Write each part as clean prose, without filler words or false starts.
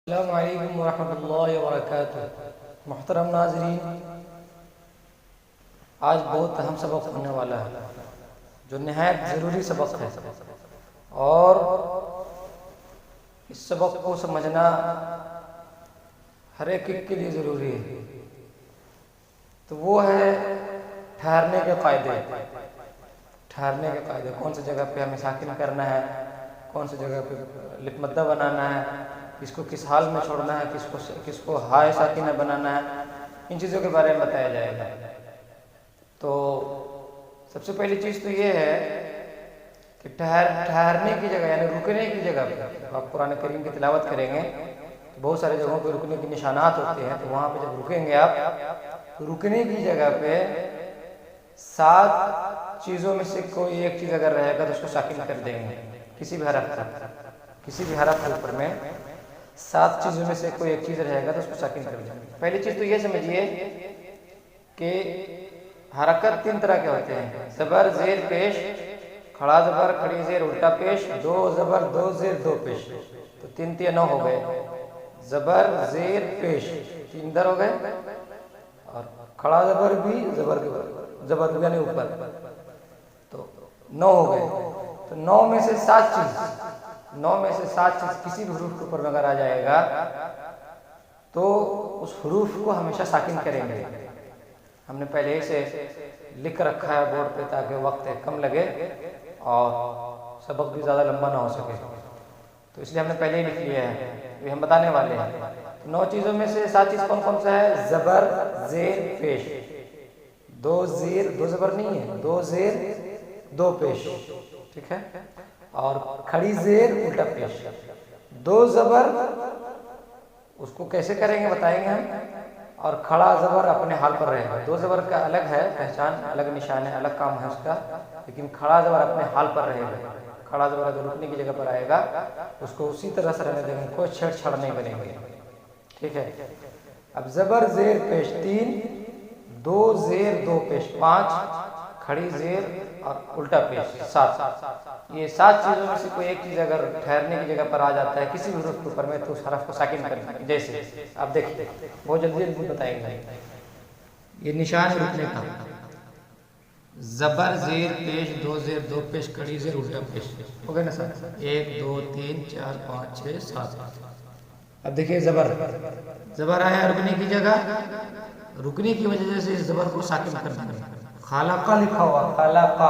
السلام علیکم ورحمۃ اللہ وبرکاتہ۔ محترم ناظرین، آج بہت اہم سبق ہونے والا ہے جو نہایت ضروری سبق ہے، اور اس سبق کو سمجھنا ہر ایک کے لیے ضروری ہے۔ تو وہ ہے ٹھہرنے کے قاعدے۔ ٹھہرنے کے قاعدے، کون سی جگہ پہ ہمیں ساکن کرنا ہے، کون سی جگہ پہ لف مدہ بنانا ہے، کس کو کس حال میں چھوڑنا ہے، کس کو ہائے ساکنہ بنانا ہے، ان چیزوں کے بارے میں بتایا جائے گا۔ تو سب سے پہلی چیز تو یہ ہے کہ ٹھہرنے کی جگہ یعنی رکنے کی جگہ پہ آپ قرآن کریم کی تلاوت کریں گے تو بہت سارے جگہوں پہ رکنے کے نشانات ہوتے ہیں، تو وہاں پہ جب رکیں گے آپ، رکنے کی جگہ پہ 7 چیزوں میں سے کوئی ایک چیز اگر رہے گا تو اس کو ساکن کر دیں گے۔ کسی بھی حرف کے اوپر میں 7 چیزوں میں سے کوئی ایک چیز رہے گا تو اس کو ساکن کر دیں گے۔ پہلی چیز تو یہ سمجھیے کہ حرکت 3 طرح کے ہوتے ہیں: زبر، زیر، پیش، کھڑا زبر، کھڑی زیر، الٹا پیش، 2 زبر، 2 زیر، 2 پیش۔ تو 3 3 9 ہو گئے۔ زبر، زیر، پیش، 3 در ہو گئے، اور کھڑا زبر بھی زبر یعنی اوپر، تو 9 ہو گئے۔ تو 9 میں سے 7 چیز کسی بھی حروف کے اوپر میں اگر آ جائے گا تو اس حروف کو ہمیشہ ساکن کریں گے۔ ہم نے پہلے ہی سے لکھ رکھا ہے بورڈ پہ تاکہ وقت کم لگے اور سبق بھی زیادہ لمبا نہ ہو سکے، تو اس لیے ہم نے پہلے ہی لکھ لیا ہے، یہ ہم بتانے والے ہیں۔ 9 چیزوں میں سے 7 چیز کون کون سا ہے؟ زبر، زیر، پیش۔ 2 زیر، 2 زبر نہیں ہے، 2 زیر، 2 پیش، ٹھیک ہے؟ اور کھڑی زیر، الٹا پیش، 2 زبر، اس کو کیسے کریں گے بتائیں گے ہم، اور کھڑا زبر اپنے حال پر رہے گا۔ 2 زبر کا الگ ہے پہچان، الگ نشان ہے، الگ کام ہے اس کا، لیکن کھڑا زبر اپنے حال پر رہے گا۔ کھڑا زبر اگر رکنے کی جگہ پر آئے گا اس کو اسی طرح سے رہنے دیں گے، کوئی چھیڑ چھاڑ نہیں کریں گے، ٹھیک ہے؟ اب زبر، زیر، پیش 3، 2 زیر، 2 پیش 5، کھڑی زیر اور الٹا پیش 7۔ یہ 7 چیزوں میں سے کوئی ایک چیز اگر ٹھہرنے کی جگہ پر آ جاتا ہے کسی بھی حرف کے اوپر میں تو اس حرف کو ساکن کر دیں گے۔ جیسے آپ دیکھیے، بہت جلدی بتائیں گے۔ یہ نشان ہے رکنے کا: زبر، زیر، پیش، 2 زیر، 2 پیش، کھڑی زیر، الٹا پیش۔ ہو گئے نا سر؟ 1 2 3 4 5 6 7۔ اب دیکھیے زبر آیا رکنے کی جگہ، رکنے کی وجہ سے اس زبر کو ساکن کر دیں گے۔ خلق لکھا ہوا، خلق،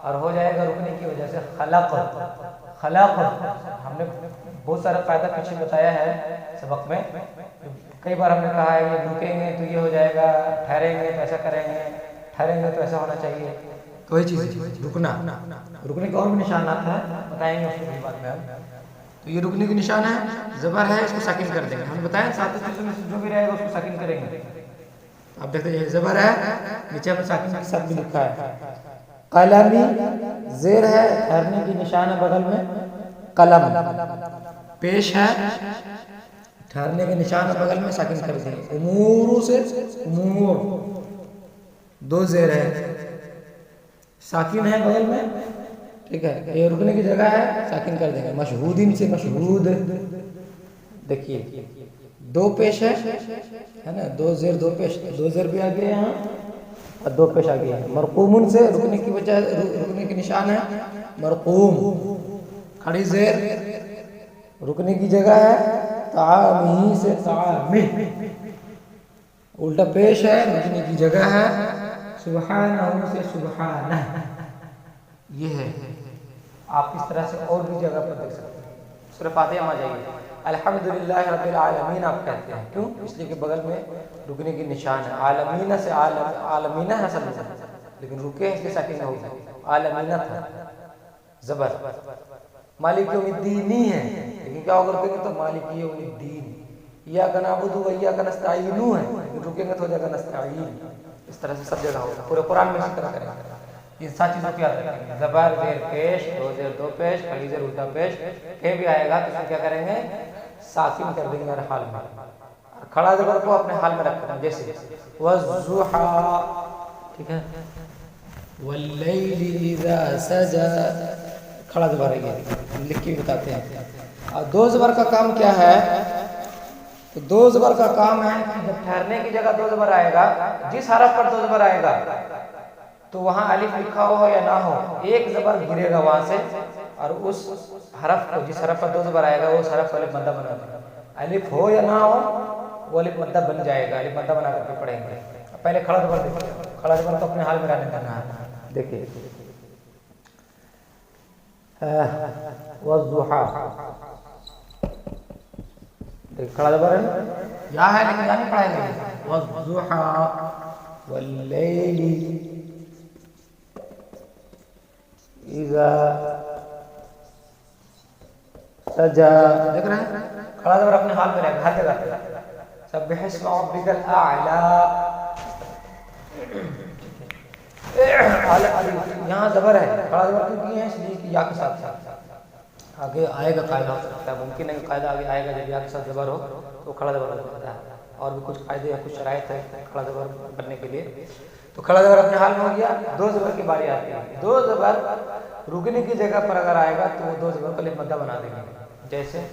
اور ہو جائے گا رکنے کی وجہ سے خلق۔ ہم نے بہت سارا قاعدہ پیچھے بتایا ہے سبق میں، کئی بار ہم نے کہا ہے یہ رکیں گے تو یہ ہو جائے گا، ٹھہریں گے تو ایسا کریں گے، ٹھہریں گے تو ایسا ہونا چاہیے۔ تو وہی چیز رکنا، رکنے کے اور بھی نشانات ہیں، بتائیں گے اس کے بعد میں ہم۔ تو یہ رکنے کی نشان ہے، زبر ہے، اس کو ساکن کر دیں گے۔ ہم نے بتایا 7 چیزوں میں سے جو بھی رہے گا اس کو ساکن کریں گے۔ آپ دیکھتے ہیں زبر ہے، نیچے میں ساکن کے ساتھ بھی لکھا ہے۔ قلمی، زیر ہے، ٹھہرنے کی نشان ہے بغل میں، قلم۔ پیش ہے، ٹھہرنے کے نشان ہے بغل میں، ساکن کر دیں گے۔ امور سے امور، 2 زیر ہے، ساکن ہے بغل میں، ٹھیک ہے؟ یہ رکنے کی جگہ ہے، ساکن کر دیں گے۔ مشہودین سے مشہود، دیکھیے 2 پیش ہے نا، 2 زیر، 2 پیش، 2 زیر بھی آگے یہاں اور 2 پیش آگے ہیں۔ مرقومن سے رکنے کی وجہ، رکنے کی نشان ہے مرقوم۔ کھڑی زیر، رکنے کی جگہ ہے، طعامی سے طعامی۔ الٹا پیش ہے، رکنے کی جگہ ہے، سبحانہ سے سبحانہ۔ یہ ہے، آپ اس طرح سے اور بھی جگہ پر دیکھ سکتے ہیں۔ سورہ فاتحہ میں آ جائیے، الحمدللہ رب العالمین آپ کہتے ہیں، کیوں؟ اس لیے کہ بغل میں رکنے کی نشان ہے۔ عالمین سے عالمین ہے اصل میں، لیکن رکے اس کے ساکن ہو گئے، عالمین تھا زبر۔ مالک یوم الدین نہیں ہے، لیکن کیا ہوگا رکیں گے تو مالک یوم الدین۔ ایاک نعبد و ایاک نستعین ہے، لیکن رکیں گے تو ہو جائے گا نستعین۔ اس طرح سے سب جگہ ہوگا، پورے قرآن میں اسی طرح کریں گے۔ یہ 7 چیزوں کی یاد رکھیں گے: زبر، زیر، پیش، 2 زیر، 2 پیش، کھڑی زیر، الٹا پیش۔ کہیں بھی آئے گا تو اس کو کیا کریں گے؟ ساکن کر دیں گے ہر حال میں، اور کھڑا زبر کو اپنے حال میں رکھنا، جیسے والضحیٰ، ٹھیک ہے؟ واللیل اذا سجا، کھڑا زبر ہے، یہ لکھ کے بتاتے ہیں۔ اور 2 زبر کا کام کیا ہے؟ تو دو زبر کا کام ہے کہ جب ٹھہرنے کی جگہ دو زبر آئے گا، جس حرف پر دو زبر آئے گا تو وہاں الف لکھا ہو یا نہ ہو، ایک زبر گرے گا وہاں سے اور اس حرف کو، جس حرف پر دو زبر آئے گا وہ اس حرف کو الف مدہ بنا دے گا۔ الف ہو یا نہ ہو وہ الف مدہ بن جائے گا، الف مدہ بنا کر کے پڑھیں گے۔ پہلے کھڑا زبر دیکھیے، کھڑا زبر تو اپنے حال میں رہنے دینا ہے۔ دیکھیے والضحیٰ، کھڑا زبر ہے یا ہے لیکن نہیں پڑھائیں گے۔ والضحیٰ واللیل اذا سجا، دیکھ رہے ہیں کھڑا زبر اپنے حال میں رہے گا ہر جگہ پہ۔ سبح اسم ربک الاعلی، یہاں زبر ہے، کھڑا زبر کیوں کیے ہیں؟ اس لیے کہ یا کے ساتھ آگے آئے گا قاعدہ ہو سکتا ہے، ممکن ہے کہ قاعدہ آگے آئے گا جب یا کے ساتھ زبر ہو تو کھڑا زبر ہو جاتا ہے، اور بھی کچھ قاعدے یا کچھ شرائط ہے کھڑا زبر بننے کے لیے۔ تو کھڑا زبر اپنے حال میں ہو گیا، دو زبر کی باری آتی ہے۔ دو زبر رکنے کی جگہ پر اگر آئے گا تو وہ دو زبر کو الف مدہ بنا دیں گے، جیسے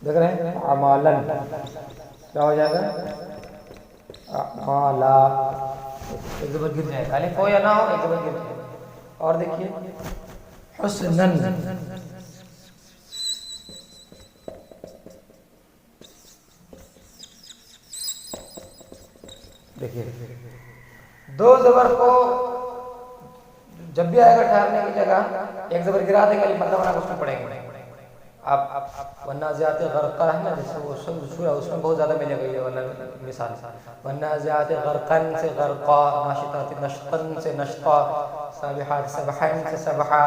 دیکھ رہے ہیں اعمالن، کیا ہو جائے گا؟ اعمالا، ایک زبر گر جائے گا، الف ہو یا نہ ہو ایک زبر گر جائے گا۔ اور دیکھیے حسنن، دیکھیے دو زبر کو جب بھی آئے گا ٹھہرنے کی جگہ ایک زبر گرا دیں گے، الف مدہ بنا کے اس میں پڑھیں گے۔ اب والنازعات غرقا ہے نا، جیسے وہ سورہ اس میں بہت زیادہ ملے گئی ہے والا مثال۔ والنازعات غرقن سے غرقا، ناشطات نشطن سے نشطا، سابحات سبحن سے سبحا،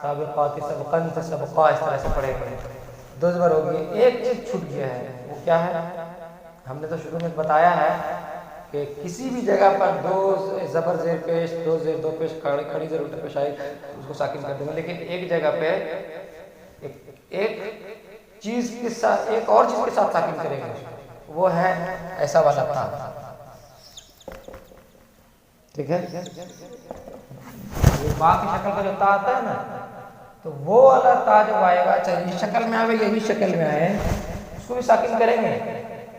سابقات سبقن سے سبقا، اس طرح سے پڑھے گئے۔ دو زبر ہو گئی، ایک چیز چھوٹ گیا ہے، وہ کیا ہے؟ ہم نے تو شروع میں بتایا ہے کہ کسی بھی جگہ پر دو زبر زیر پیش، دو زیر دو پیش، کھڑی زیر الٹا پیش آئی اس کو ساکن کر دیں گے، لیکن ایک جگہ پہ ایک چیز کے ساتھ ایک اور چیز کے ساتھ ساکن کریں گے، وہ ہے ایسا والا تا، ٹھیک ہے؟ با کی شکل کا جو تا آتا ہے نا، تو وہ والا تا جو آئے گا، چاہے اس شکل میں آئے یا اس شکل میں آئے، اس کو بھی ساکن کریں گے،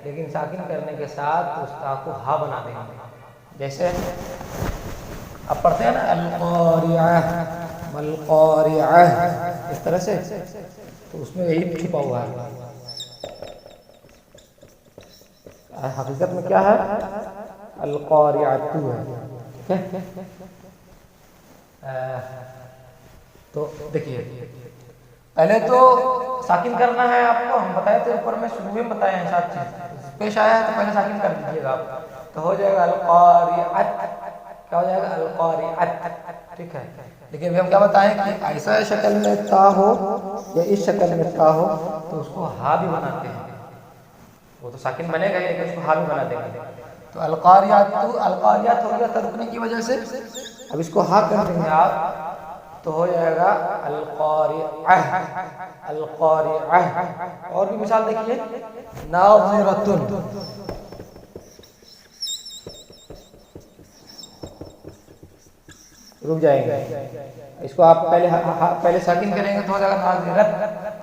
لیکن ساکن کرنے کے ساتھ اس تا کو ہا بنا دیں گے۔ جیسے اب پڑھتے ہیں نا القاریعہ والقاریعہ، اس طرح سے، تو اس میں یہی چھپا ہوا ہے۔ حقیقت میں کیا ہے؟ القاریعۃ ہے، ٹھیک ہے؟ تو دیکھیے پہلے تو ساکن کرنا ہے آپ کو، ہم بتائے تھے اوپر میں شروع میں بتائے ہیں، سات چیز پیش آیا ہے تو پہلے ساکن کر دیجیے گا آپ، تو ہو جائے گا القاریعۃ، کیا ہو جائے گا؟ القاریعۃ، ٹھیک ہے؟ لیکن ابھی ہم کیا بتائیں کہ ایسا شکل میں تا ہو یا اس شکل میں تا ہو تو اس کو ہا بھی بناتے ہیں، وہ تو ساکن بنے گا لیکن اس کو ہا بھی بنا دیں گے۔ تو القاریات ہو گیا تھا رکنے کی وجہ سے، اب اس کو ہا کر دیں گے آپ تو ہو جائے گا القاریعہ، القاریعہ۔ اور بھی مثال دیکھیے ناظرۃ، رک جائیں گے، اس کو آپ پہلے ساکن کریں گے تو ہو جائے گا ناظرۃ،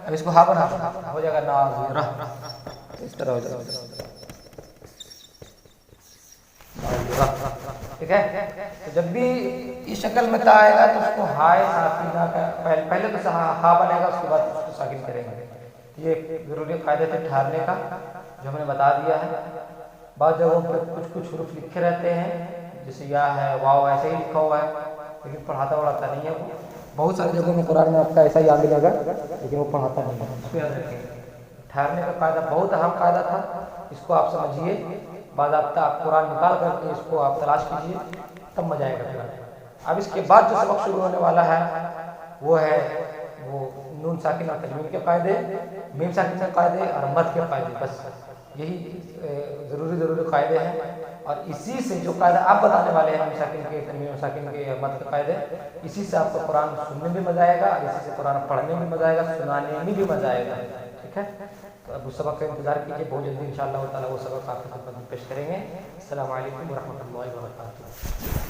اب اس کو ہا بنا دیں ہو جائے گا ناظرہ، اس طرح ہو جائے گا، ٹھیک ہے؟ تو جب بھی اس شکل میں تا آئے گا تو اس کو ہائے ساکنہ کا پہلے تو ہا بنے گا، اس کے بعد اس کو ساکن کریں گے۔ یہ ضروری قاعدے تھے ٹھہرنے کا جو ہم نے بتا دیا ہے۔ بعض جگہوں پہ کچھ حروف لکھے رہتے ہیں، جیسے یا ہے، واو ایسے ہی لکھا ہوا ہے، لیکن پڑھاتا وڑھاتا نہیں ہے وہ۔ بہت ساری جگہوں میں قرآن میں آپ کا ایسا ہی آگے لگا لیکن وہ پڑھاتا نہیں ہے، اس کو یاد رکھیں۔ ٹھہرنے کا قاعدہ بہت اہم قاعدہ تھا، اس کو آپ سمجھیے، باضابطہ آپ قرآن نکال کر کے اس کو آپ تلاش کیجیے، تب مزہ آئے گا۔ اب اس کے بعد جو سبق شروع ہونے والا ہے وہ ہے نون ساکن اور تنوین کے قاعدے، میم ساکن کے قاعدے اور مد کے قاعدے، بس یہی ضروری قاعدے ہیں۔ اور اسی سے جو قاعدہ آپ بتانے والے ہیں میم ساکن کے، تنوین ساکن کے یا مد کے قاعدے، اسی سے آپ کو قرآن سننے میں مزہ آئے گا، اسی سے قرآن پڑھنے میں مزہ آئے گا، سنانے میں بھی مزہ آئے گا، ٹھیک ہے؟ تو اب اس سبق کا انتظار کیجیے، بہت جلدی انشاءاللہ تعالیٰ وہ سبق آپ کے خدمت میں پیش کریں گے۔ السلام علیکم ورحمۃ اللہ وبرکاتہ۔